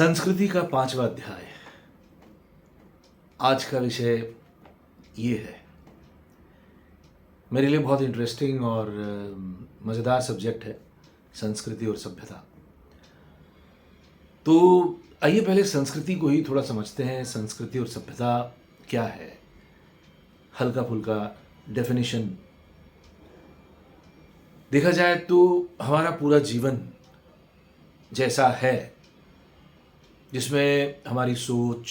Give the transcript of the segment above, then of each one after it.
संस्कृति का 5वां अध्याय। आज का विषय ये है। मेरे लिए बहुत इंटरेस्टिंग और मज़ेदार सब्जेक्ट है संस्कृति और सभ्यता। तो आइए पहले संस्कृति को ही थोड़ा समझते हैं। संस्कृति और सभ्यता क्या है, हल्का फुल्का डेफिनेशन। देखा जाए तो हमारा पूरा जीवन जैसा है, जिसमें हमारी सोच,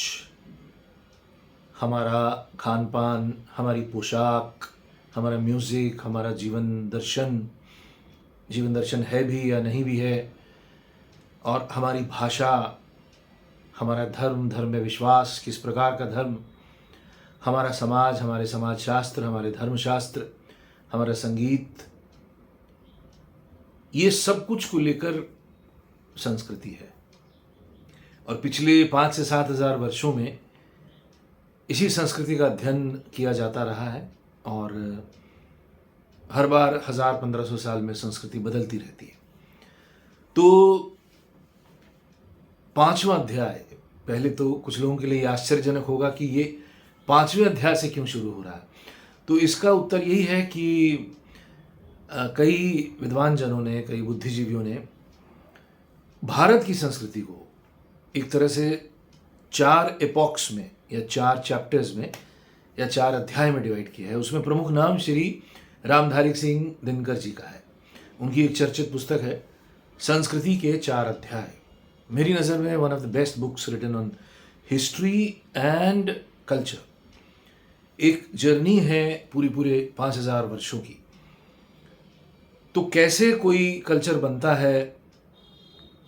हमारा खान पान, हमारी पोशाक, हमारा म्यूज़िक, हमारा जीवन दर्शन है भी या नहीं भी है, और हमारी भाषा, हमारा धर्म में विश्वास, किस प्रकार का धर्म, हमारा समाज, हमारे समाज शास्त्र, हमारे धर्मशास्त्र, हमारा संगीत, ये सब कुछ को लेकर संस्कृति है। और पिछले 5 से 7 हज़ार वर्षों में इसी संस्कृति का अध्ययन किया जाता रहा है, और हर बार 1000-1500 साल में संस्कृति बदलती रहती है। तो 5वां अध्याय, पहले तो कुछ लोगों के लिए आश्चर्यजनक होगा कि ये 5वें अध्याय से क्यों शुरू हो रहा है। तो इसका उत्तर यही है कि कई विद्वान जनों ने, कई बुद्धिजीवियों ने भारत की संस्कृति को एक तरह से 4 एपॉक्स में या 4 चैप्टर्स में या 4 अध्याय में डिवाइड किया है। उसमें प्रमुख नाम श्री रामधारी सिंह दिनकर जी का है। उनकी एक चर्चित पुस्तक है संस्कृति के 4 अध्याय। मेरी नज़र में one of the best books written on history and culture. एक जर्नी है पूरे 5000 वर्षों की। तो कैसे कोई कल्चर बनता है,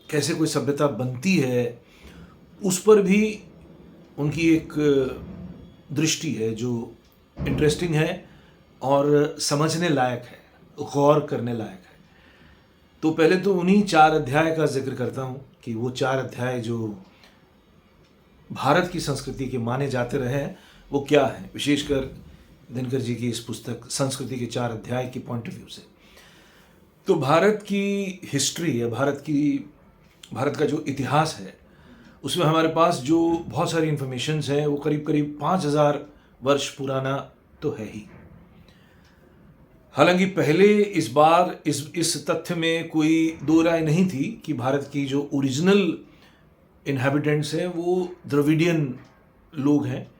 कैसे कोई सभ्यता बनती है, उस पर भी उनकी एक दृष्टि है जो इंटरेस्टिंग है और समझने लायक है, गौर करने लायक है। तो पहले तो उन्हीं 4 अध्याय का जिक्र करता हूँ कि वो 4 अध्याय जो भारत की संस्कृति के माने जाते रहे हैं वो क्या है, विशेषकर दिनकर जी की इस पुस्तक संस्कृति के 4 अध्याय की पॉइंट ऑफ व्यू से। तो भारत की हिस्ट्री है, भारत का जो इतिहास है, उसमें हमारे पास जो बहुत सारी इन्फॉर्मेशंस है वो करीब 5000 वर्ष पुराना तो है ही। हालांकि पहले इस बार इस तथ्य में कोई दो राय नहीं थी कि भारत की जो ओरिजिनल इन्हेबिटेंट्स हैं वो द्रविडियन लोग हैं,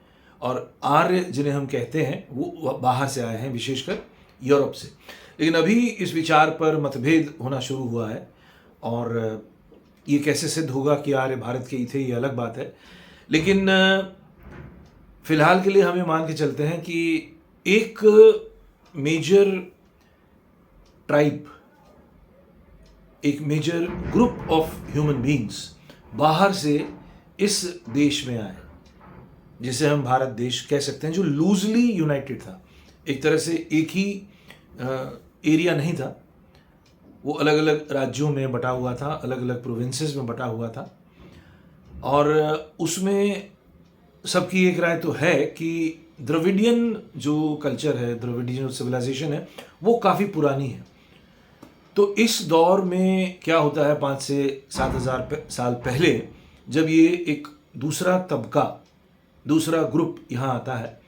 और आर्य जिन्हें हम कहते हैं वो बाहर से आए हैं, विशेषकर यूरोप से। लेकिन अभी इस विचार पर मतभेद होना शुरू हुआ है, और ये कैसे सिद्ध होगा कि आर्य भारत के ही थे, ये अलग बात है। लेकिन फिलहाल के लिए हमें मान के चलते हैं कि एक मेजर ट्राइब, एक major group of human beings बाहर से इस देश में आए, जिसे हम भारत देश कह सकते हैं, जो लूजली यूनाइटेड था। एक तरह से एक ही एरिया नहीं था, वो अलग अलग राज्यों में बटा हुआ था, अलग अलग प्रोविंसेस में बटा हुआ था। और उसमें सबकी एक राय तो है कि द्रविडियन जो कल्चर है, द्रविडियन सिविलाइजेशन है, वो काफ़ी पुरानी है। तो इस दौर में क्या होता है, 5 से 7 हज़ार साल पहले, जब ये एक दूसरा तबका, दूसरा ग्रुप यहाँ आता है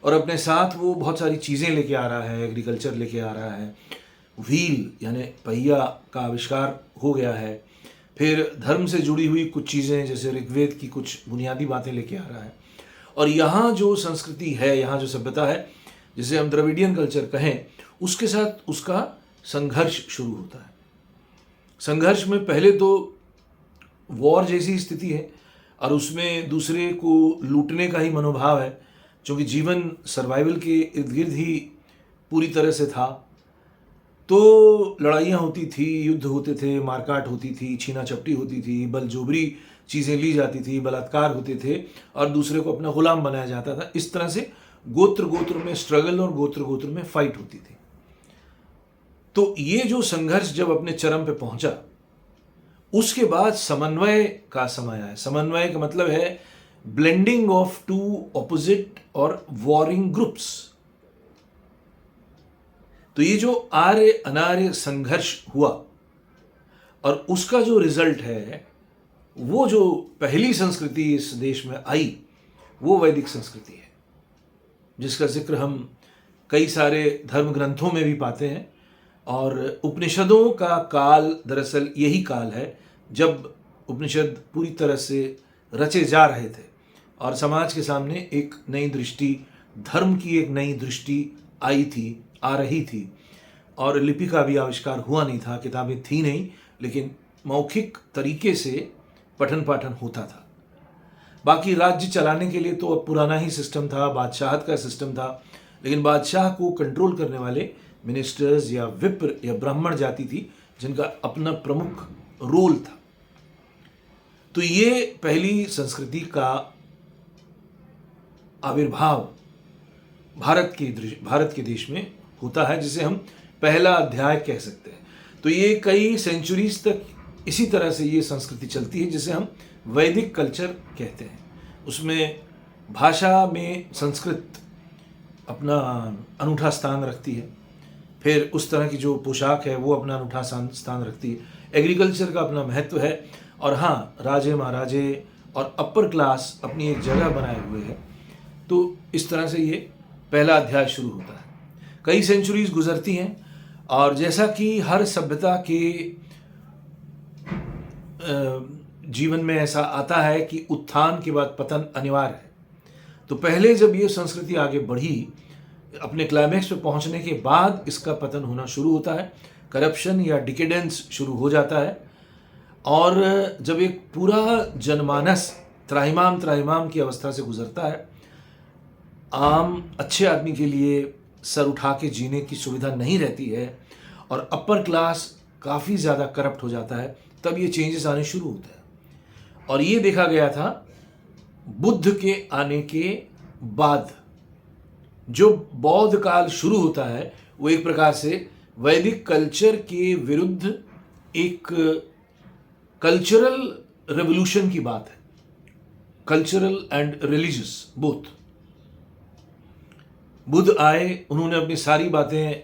और अपने साथ वो बहुत सारी चीज़ें लेके आ रहा है, एग्रीकल्चर लेके आ रहा है, व्हील यानी पहिया का आविष्कार हो गया है, फिर धर्म से जुड़ी हुई कुछ चीज़ें जैसे ऋग्वेद की कुछ बुनियादी बातें लेके आ रहा है। और यहाँ जो संस्कृति है, यहाँ जो सभ्यता है, जिसे हम द्रविडियन कल्चर कहें, उसके साथ उसका संघर्ष शुरू होता है। संघर्ष में पहले तो वॉर जैसी स्थिति है, और उसमें दूसरे को लूटने का ही मनोभाव है, क्योंकि जीवन सर्वाइवल के इर्द गिर्द ही पूरी तरह से था। तो लड़ाइयाँ होती थी, युद्ध होते थे, मारकाट होती थी, छीना झपटी होती थी, बलजोबरी चीज़ें ली जाती थी, बलात्कार होते थे, और दूसरे को अपना गुलाम बनाया जाता था। इस तरह से गोत्र में स्ट्रगल और गोत्र में फाइट होती थी। तो ये जो संघर्ष जब अपने चरम पे पहुंचा, उसके बाद समन्वय का समय आया। समन्वय का मतलब है ब्लेंडिंग ऑफ 2 ऑपोजिट और वॉरिंग ग्रुप्स। तो ये जो आर्य अनार्य संघर्ष हुआ, और उसका जो रिजल्ट है वो जो पहली संस्कृति इस देश में आई वो वैदिक संस्कृति है, जिसका जिक्र हम कई सारे धर्म ग्रंथों में भी पाते हैं। और उपनिषदों का काल दरअसल यही काल है जब उपनिषद पूरी तरह से रचे जा रहे थे और समाज के सामने एक नई दृष्टि, धर्म की एक नई दृष्टि आई थी, आ रही थी। और लिपि का भी आविष्कार हुआ नहीं था, किताबें थी नहीं, लेकिन मौखिक तरीके से पठन पाठन होता था। बाकी राज्य चलाने के लिए तो अब पुराना ही सिस्टम था, बादशाहत का सिस्टम था, लेकिन बादशाह को कंट्रोल करने वाले मिनिस्टर्स या विप्र या ब्राह्मण जाति थी जिनका अपना प्रमुख रोल था। तो ये पहली संस्कृति का आविर्भाव भारत के देश में होता है, जिसे हम पहला अध्याय कह सकते हैं। तो ये कई सेंचुरीज तक इसी तरह से ये संस्कृति चलती है, जिसे हम वैदिक कल्चर कहते हैं। उसमें भाषा में संस्कृत अपना अनूठा स्थान रखती है, फिर उस तरह की जो पोशाक है वो अपना अनूठा स्थान रखती है, एग्रीकल्चर का अपना महत्व है, और हाँ, राजे महाराजे और अपर क्लास अपनी एक जगह बनाए हुए हैं। तो इस तरह से ये पहला अध्याय शुरू होता है। कई सेंचुरीज गुजरती हैं, और जैसा कि हर सभ्यता के जीवन में ऐसा आता है कि उत्थान के बाद पतन अनिवार्य है। तो पहले जब ये संस्कृति आगे बढ़ी, अपने क्लाइमैक्स पे पहुंचने के बाद इसका पतन होना शुरू होता है, करप्शन या डिकेडेंस शुरू हो जाता है। और जब एक पूरा जनमानस त्राहिमाम की अवस्था से गुजरता है, आम अच्छे आदमी के लिए सर उठा के जीने की सुविधा नहीं रहती है, और अपर क्लास काफ़ी ज़्यादा करप्ट हो जाता है, तब ये चेंजेस आने शुरू होते हैं। और ये देखा गया था बुद्ध के आने के बाद। जो बौद्ध काल शुरू होता है वो एक प्रकार से वैदिक कल्चर के विरुद्ध एक कल्चरल रेवोल्यूशन की बात है, cultural and religious both. Buddha आए, उन्होंने अपनी सारी बातें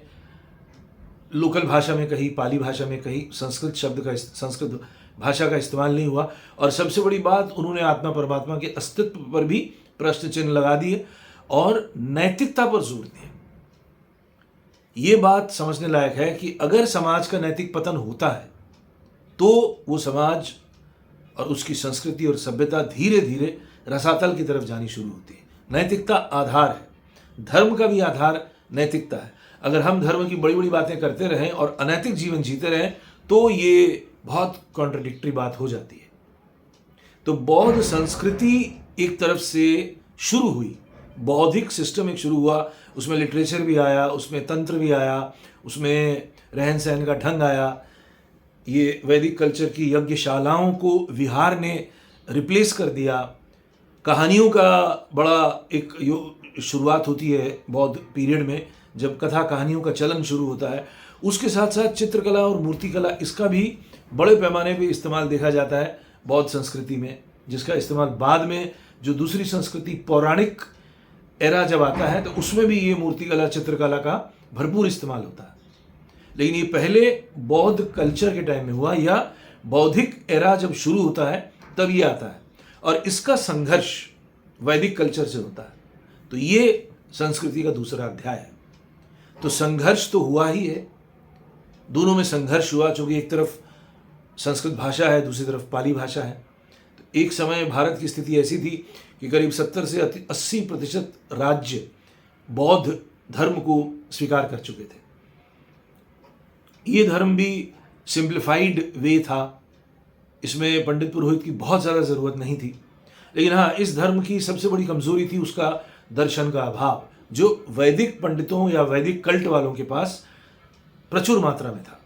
लोकल भाषा में कही, पाली भाषा में कही, संस्कृत भाषा का इस्तेमाल नहीं हुआ, और सबसे बड़ी बात, उन्होंने आत्मा परमात्मा के अस्तित्व पर भी प्रश्न चिन्ह लगा दिए और नैतिकता पर जोर दिया। ये बात समझने लायक है कि अगर समाज का नैतिक पतन होता है तो वो समाज और उसकी संस्कृति और सभ्यता धीरे धीरे रसातल की तरफ जानी शुरू होती है। नैतिकता आधार है, धर्म का भी आधार नैतिकता है। अगर हम धर्म की बड़ी बड़ी बातें करते रहें और अनैतिक जीवन जीते रहें तो ये बहुत कॉन्ट्रडिक्टरी बात हो जाती है। तो बौद्ध संस्कृति एक तरफ से शुरू हुई, बौद्धिक सिस्टम एक शुरू हुआ, उसमें लिटरेचर भी आया, उसमें तंत्र भी आया, उसमें रहन सहन का ढंग आया। ये वैदिक कल्चर की यज्ञशालाओं को विहार ने रिप्लेस कर दिया। कहानियों का बड़ा एक शुरुआत होती है बौद्ध पीरियड में, जब कथा कहानियों का चलन शुरू होता है। उसके साथ साथ चित्रकला और मूर्तिकला, इसका भी बड़े पैमाने पे इस्तेमाल देखा जाता है बौद्ध संस्कृति में, जिसका इस्तेमाल बाद में जो दूसरी संस्कृति पौराणिक एरा जब आता है तो उसमें भी ये मूर्तिकला चित्रकला का भरपूर इस्तेमाल होता है। लेकिन ये पहले बौद्ध कल्चर के टाइम में हुआ, या बौद्धिक एरा जब शुरू होता है तब ये आता है, और इसका संघर्ष वैदिक कल्चर से होता है। तो ये संस्कृति का दूसरा अध्याय है। तो संघर्ष तो हुआ ही है, दोनों में संघर्ष हुआ, क्योंकि एक तरफ संस्कृत भाषा है, दूसरी तरफ पाली भाषा है। तो एक समय भारत की स्थिति ऐसी थी कि करीब 70 से 80% राज्य बौद्ध धर्म को स्वीकार कर चुके थे। ये धर्म भी सिंप्लीफाइड वे था, इसमें पंडित पुरोहित की बहुत ज़्यादा ज़रूरत नहीं थी। लेकिन हाँ, इस धर्म की सबसे बड़ी कमज़ोरी थी उसका दर्शन का अभाव, जो वैदिक पंडितों या वैदिक कल्ट वालों के पास प्रचुर मात्रा में था।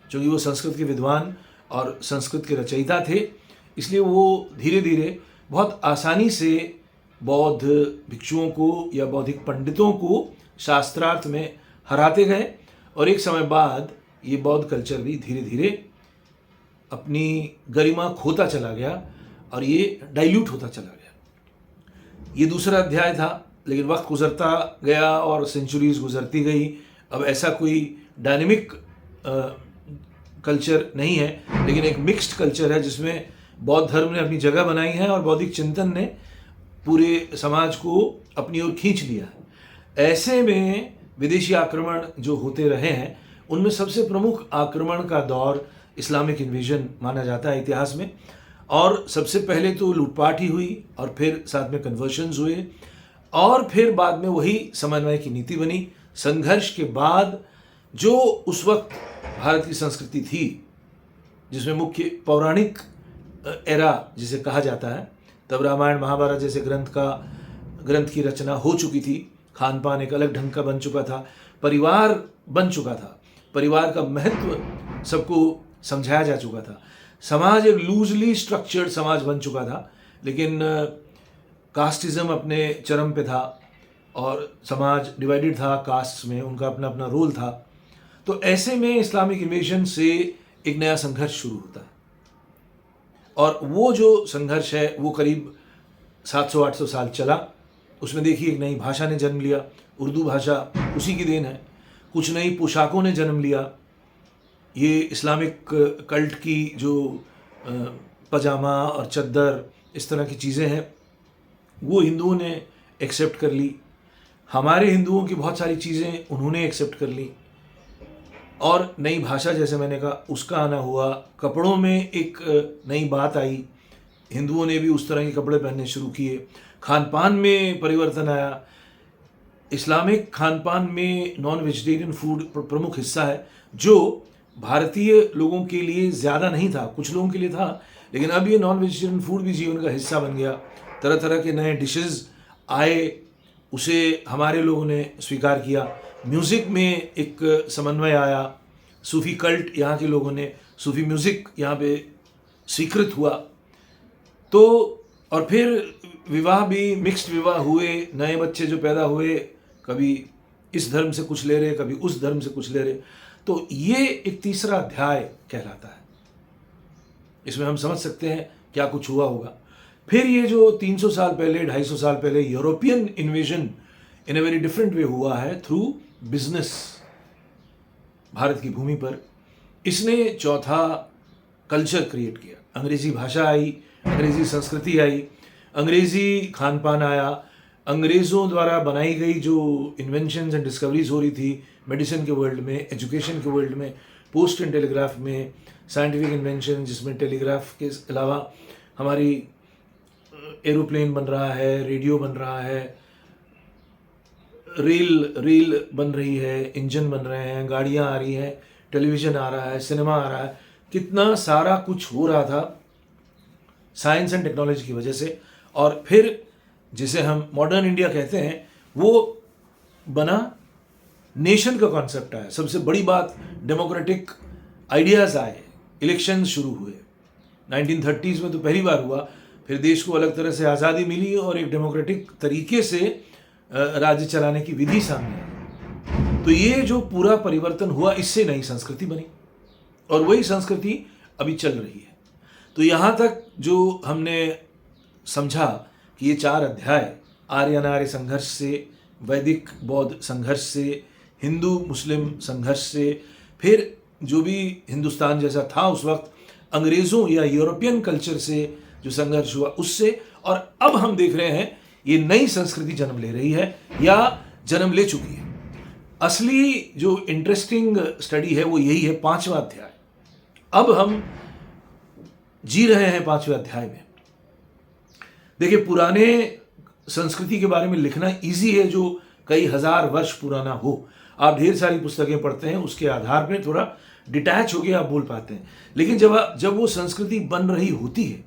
क्योंकि वो संस्कृत के विद्वान और संस्कृत के रचयिता थे, इसलिए वो धीरे धीरे बहुत आसानी से बौद्ध भिक्षुओं को या बौद्धिक पंडितों को शास्त्रार्थ में हराते गए, और एक समय बाद ये बौद्ध कल्चर भी धीरे धीरे अपनी गरिमा खोता चला गया और ये डाइल्यूट होता चला गया। ये दूसरा अध्याय था, लेकिन वक्त गुजरता गया और सेंचुरीज गुजरती गई। अब ऐसा कोई डायनेमिक कल्चर नहीं है, लेकिन एक मिक्स्ड कल्चर है जिसमें बौद्ध धर्म ने अपनी जगह बनाई है और बौद्धिक चिंतन ने पूरे समाज को अपनी ओर खींच लिया है। ऐसे में विदेशी आक्रमण जो होते रहे हैं, उनमें सबसे प्रमुख आक्रमण का दौर इस्लामिक इन्वेजन माना जाता है इतिहास में। और सबसे पहले तो लूटपाट ही हुई, और फिर साथ में कन्वर्शंस हुए, और फिर बाद में वही समन्वय की नीति बनी। संघर्ष के बाद जो उस वक्त भारत की संस्कृति थी, जिसमें मुख्य पौराणिक एरा जिसे कहा जाता है, तब रामायण महाभारत जैसे ग्रंथ की रचना हो चुकी थी, खान पान एक अलग ढंग का बन चुका था, परिवार बन चुका था, परिवार का महत्व सबको समझाया जा चुका था, समाज एक लूजली स्ट्रक्चर्ड समाज बन चुका था, लेकिन कास्टिज्म अपने चरम पे था और समाज डिवाइडेड था कास्ट में, उनका अपना अपना रोल था। तो ऐसे में इस्लामिक इन्वेजन से एक नया संघर्ष शुरू होता है, और वो जो संघर्ष है वो करीब 700-800 साल चला। उसमें देखिए एक नई भाषा ने जन्म लिया, उर्दू भाषा उसी की देन है। कुछ नई पोशाकों ने जन्म लिया, ये इस्लामिक कल्ट की जो पजामा और चद्दर इस तरह की चीज़ें हैं वो हिंदुओं ने एक्सेप्ट कर ली। हमारे हिंदुओं की बहुत सारी चीज़ें उन्होंने एक्सेप्ट कर ली, और नई भाषा जैसे मैंने कहा उसका आना हुआ। कपड़ों में एक नई बात आई, हिंदुओं ने भी उस तरह के कपड़े पहनने शुरू किए। खान पान में परिवर्तन आया। इस्लामिक खान पान में नॉन वेजिटेरियन फूड प्रमुख हिस्सा है, जो भारतीय लोगों के लिए ज़्यादा नहीं था, कुछ लोगों के लिए था, लेकिन अब ये नॉन वेजिटेरियन फूड भी जीवन का हिस्सा बन गया। तरह तरह के नए डिशेस आए, उसे हमारे लोगों ने स्वीकार किया। म्यूज़िक में एक समन्वय आया, सूफ़ी कल्ट, यहाँ के लोगों ने सूफ़ी म्यूज़िक यहाँ पे स्वीकृत हुआ। तो और फिर विवाह भी, मिक्स्ड विवाह हुए, नए बच्चे जो पैदा हुए, कभी इस धर्म से कुछ ले रहे, कभी उस धर्म से कुछ ले रहे। तो ये एक तीसरा अध्याय कहलाता है। इसमें हम समझ सकते हैं क्या कुछ हुआ होगा। फिर ये जो 300 साल पहले, 250 साल पहले European invasion in a very different way हुआ है, थ्रू बिजनेस भारत की भूमि पर। इसने चौथा कल्चर क्रिएट किया। अंग्रेजी भाषा आई, अंग्रेजी संस्कृति आई, अंग्रेजी खान पान आया, अंग्रेज़ों द्वारा बनाई गई जो इन्वेंशंस एंड डिस्कवरीज हो रही थी मेडिसिन के वर्ल्ड में, एजुकेशन के वर्ल्ड में, पोस्ट एंड टेलीग्राफ में, साइंटिफिक इन्वेंशन जिसमें टेलीग्राफ के अलावा हमारी एरोप्लेन बन रहा है, रेडियो बन रहा है, रेल बन रही है, इंजन बन रहे हैं, गाड़ियाँ आ रही हैं, टेलीविज़न आ रहा है, सिनेमा आ रहा है, कितना सारा कुछ हो रहा था साइंस एंड टेक्नोलॉजी की वजह से। और फिर जिसे हम मॉडर्न इंडिया कहते हैं वो बना, नेशन का कॉन्सेप्ट आया। सबसे बड़ी बात, डेमोक्रेटिक आइडियाज़ आए, इलेक्शंस शुरू हुए। 1930s में तो पहली बार हुआ, फिर देश को अलग तरह से आज़ादी मिली और एक डेमोक्रेटिक तरीके से राज्य चलाने की विधि सामने आई। तो ये जो पूरा परिवर्तन हुआ, इससे नई संस्कृति बनी, और वही संस्कृति अभी चल रही है। तो यहाँ तक जो हमने समझा कि ये 4 अध्याय, आर्य अनार्य संघर्ष से, वैदिक बौद्ध संघर्ष से, हिंदू मुस्लिम संघर्ष से, फिर जो भी हिंदुस्तान जैसा था उस वक्त अंग्रेज़ों या यूरोपियन कल्चर से जो संघर्ष हुआ उससे, और अब हम देख रहे हैं ये नई संस्कृति जन्म ले रही है या जन्म ले चुकी है। असली जो इंटरेस्टिंग स्टडी है वो यही है, 5वां अध्याय। अब हम जी रहे हैं 5वें अध्याय में। देखिए, पुराने संस्कृति के बारे में लिखना इजी है जो कई हजार वर्ष पुराना हो। आप ढेर सारी पुस्तकें पढ़ते हैं, उसके आधार पर थोड़ा डिटैच होकर आप बोल पाते हैं। लेकिन जब वो संस्कृति बन रही होती है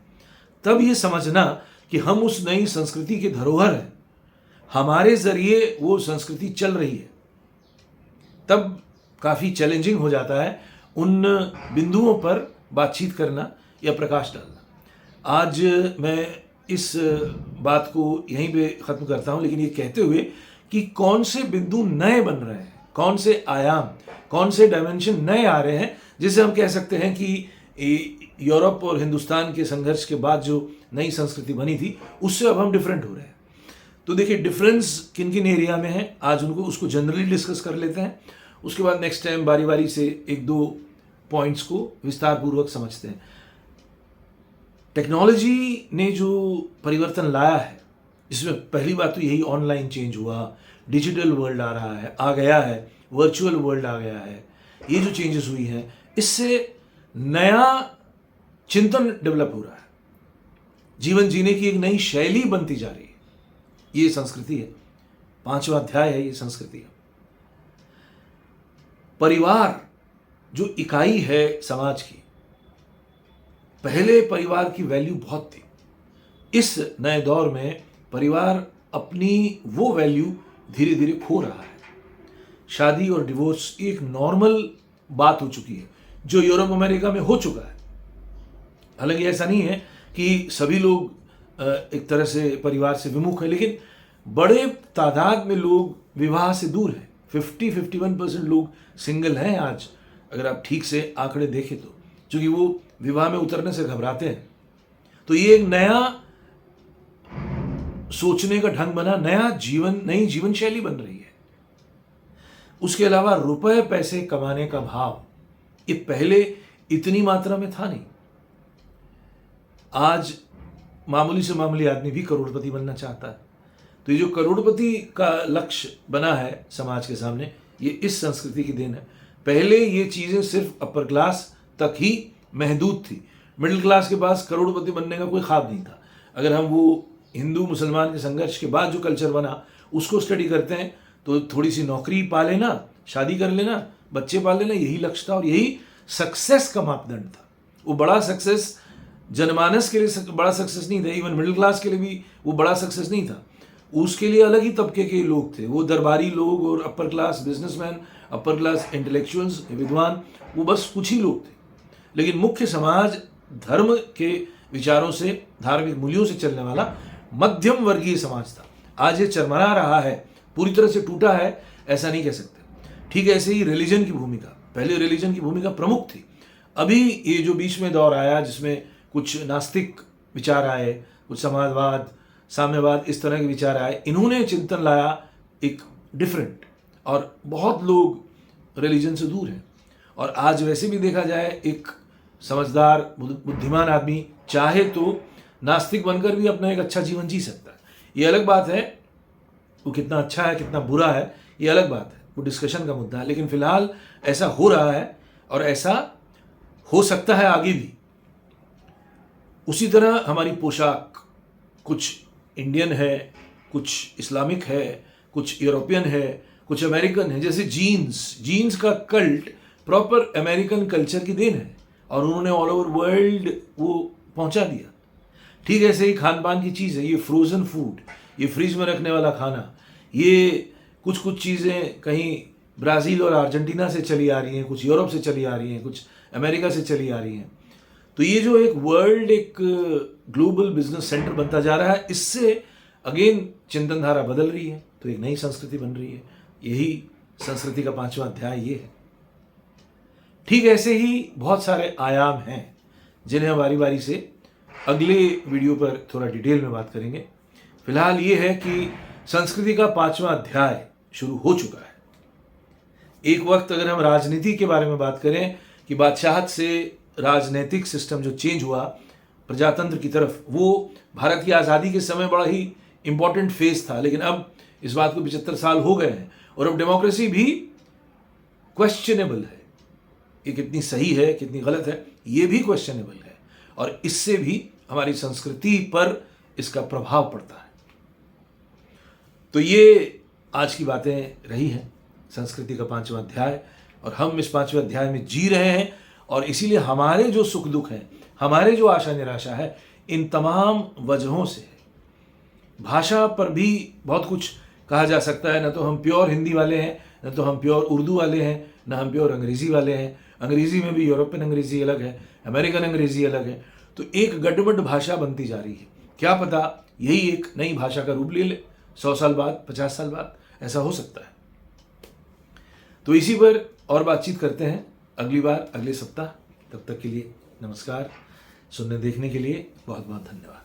तब ये समझना कि हम उस नई संस्कृति के धरोहर हैं, हमारे जरिए वो संस्कृति चल रही है, तब काफ़ी चैलेंजिंग हो जाता है उन बिंदुओं पर बातचीत करना या प्रकाश डालना। आज मैं इस बात को यहीं पे ख़त्म करता हूँ, लेकिन ये कहते हुए कि कौन से बिंदु नए बन रहे हैं, कौन से आयाम, कौन से डायमेंशन नए आ रहे हैं, जिससे हम कह सकते हैं कि यूरोप और हिंदुस्तान के संघर्ष के बाद जो नई संस्कृति बनी थी उससे अब हम डिफरेंट हो रहे हैं। तो देखिए, डिफरेंस किन किन एरिया में है, आज उसको जनरली डिस्कस कर लेते हैं। उसके बाद नेक्स्ट टाइम बारी बारी से 1-2 पॉइंट्स को विस्तारपूर्वक समझते हैं। टेक्नोलॉजी ने जो परिवर्तन लाया है, इसमें पहली बात तो यही, ऑनलाइन चेंज हुआ, डिजिटल वर्ल्ड आ रहा है, आ गया है, वर्चुअल वर्ल्ड आ गया है। ये जो चेंजेस हुई हैं, इससे नया चिंतन डेवलप हो रहा है, जीवन जीने की एक नई शैली बनती जा रही है। ये संस्कृति है, 5वां अध्याय है, ये संस्कृति है। परिवार जो इकाई है समाज की, पहले परिवार की वैल्यू बहुत थी। इस नए दौर में परिवार अपनी वो वैल्यू धीरे धीरे खो रहा है। शादी और डिवोर्स एक नॉर्मल बात हो चुकी है, जो यूरोप अमेरिका में हो चुका है। हालांकि ऐसा नहीं है कि सभी लोग एक तरह से परिवार से विमुख है, लेकिन बड़े तादाद में लोग विवाह से दूर हैं। 51% लोग सिंगल हैं आज, अगर आप ठीक से आंकड़े देखें तो, क्योंकि वो विवाह में उतरने से घबराते हैं। तो ये एक नया सोचने का ढंग बना, नई जीवन शैली बन रही है। उसके अलावा रुपए पैसे कमाने का भाव, ये पहले इतनी मात्रा में था नहीं। आज मामूली से मामूली आदमी भी करोड़पति बनना चाहता है। तो ये जो करोड़पति का लक्ष्य बना है समाज के सामने, ये इस संस्कृति की देन है। पहले ये चीजें सिर्फ अपर क्लास तक ही महदूद थी। मिडिल क्लास के पास करोड़पति बनने का कोई ख्वाब नहीं था। अगर हम वो हिंदू मुसलमान के संघर्ष के बाद जो कल्चर बना उसको स्टडी करते हैं, तो थोड़ी सी नौकरी पा लेना, शादी कर लेना, बच्चे पाल लेना, यही लक्ष्य था और यही सक्सेस का मापदंड था। वो बड़ा सक्सेस जनमानस के लिए बड़ा सक्सेस नहीं था, इवन मिडिल क्लास के लिए भी वो बड़ा सक्सेस नहीं था। उसके लिए अलग ही तबके के लोग थे, वो दरबारी लोग और upper class businessman, upper class intellectuals, विद्वान, वो बस कुछ ही लोग थे। लेकिन मुख्य समाज धर्म के विचारों से, धार्मिक मूल्यों से चलने वाला मध्यम वर्गीय समाज था। आज ये चरमरा रहा है, पूरी तरह से टूटा है ऐसा नहीं कह सकते। ठीक है, ऐसे ही रिलीजन की भूमिका, पहले रिलीजन की भूमिका प्रमुख थी। अभी ये जो बीच में दौर आया जिसमें कुछ नास्तिक विचार आए, कुछ समाजवाद, साम्यवाद, इस तरह के विचार आए, इन्होंने चिंतन लाया एक डिफरेंट, और बहुत लोग रिलीजन से दूर हैं। और आज वैसे भी देखा जाए, एक समझदार बुद्धिमान आदमी चाहे तो नास्तिक बनकर भी अपना एक अच्छा जीवन जी सकता है। ये अलग बात है, वो कितना अच्छा है कितना बुरा है ये अलग बात है, वो डिस्कशन का मुद्दा है। लेकिन फिलहाल ऐसा हो रहा है और ऐसा हो सकता है आगे भी। उसी तरह हमारी पोशाक कुछ इंडियन है, कुछ इस्लामिक है, कुछ यूरोपियन है, कुछ अमेरिकन है। जैसे जीन्स का कल्ट प्रॉपर अमेरिकन कल्चर की देन है और उन्होंने ऑल ओवर वर्ल्ड वो पहुंचा दिया। ठीक है, ऐसे ही खान पान की चीज़ है, ये फ्रोज़न फूड, ये फ्रीज में रखने वाला खाना, ये कुछ चीज़ें कहीं ब्राज़ील और अर्जेंटीना से चली आ रही हैं, कुछ यूरोप से चली आ रही हैं, कुछ अमेरिका से चली आ रही हैं। तो ये जो एक वर्ल्ड, एक ग्लोबल बिजनेस सेंटर बनता जा रहा है, इससे अगेन चिंतन धारा बदल रही है, तो एक नई संस्कृति बन रही है। यही संस्कृति का 5वां अध्याय ये है। ठीक ऐसे ही बहुत सारे आयाम हैं जिन्हें हम बारी बारी से अगले वीडियो पर थोड़ा डिटेल में बात करेंगे। फिलहाल ये है कि संस्कृति का 5वां अध्याय शुरू हो चुका है। एक वक्त अगर हम राजनीति के बारे में बात करें कि बादशाहत से राजनीतिक सिस्टम जो चेंज हुआ प्रजातंत्र की तरफ, वो भारत की आज़ादी के समय बड़ा ही इंपॉर्टेंट फेज था। लेकिन अब इस बात को 75 साल हो गए हैं और अब डेमोक्रेसी भी क्वेश्चनेबल है। ये कितनी सही है कितनी गलत है ये भी क्वेश्चनेबल है, और इससे भी हमारी संस्कृति पर इसका प्रभाव पड़ता है। तो ये आज की बातें रही हैं संस्कृति का 5वां अध्याय, और हम इस 5वें अध्याय में जी रहे हैं। और इसीलिए हमारे जो सुख दुख हैं, हमारे जो आशा निराशा है, इन तमाम वजहों से है। भाषा पर भी बहुत कुछ कहा जा सकता है। न तो हम प्योर हिंदी वाले हैं, न तो हम प्योर उर्दू वाले हैं, न हम प्योर अंग्रेज़ी वाले हैं। अंग्रेज़ी में भी यूरोपियन अंग्रेज़ी अलग है, अमेरिकन अंग्रेज़ी अलग है। तो एक गड़बड़ भाषा बनती जा रही है। क्या पता यही एक नई भाषा का रूप ले ले 100 साल बाद, 50 साल बाद, ऐसा हो सकता है। तो इसी पर और बातचीत करते हैं अगली बार, अगले सप्ताह। तब तक के लिए नमस्कार। सुनने देखने के लिए बहुत बहुत धन्यवाद।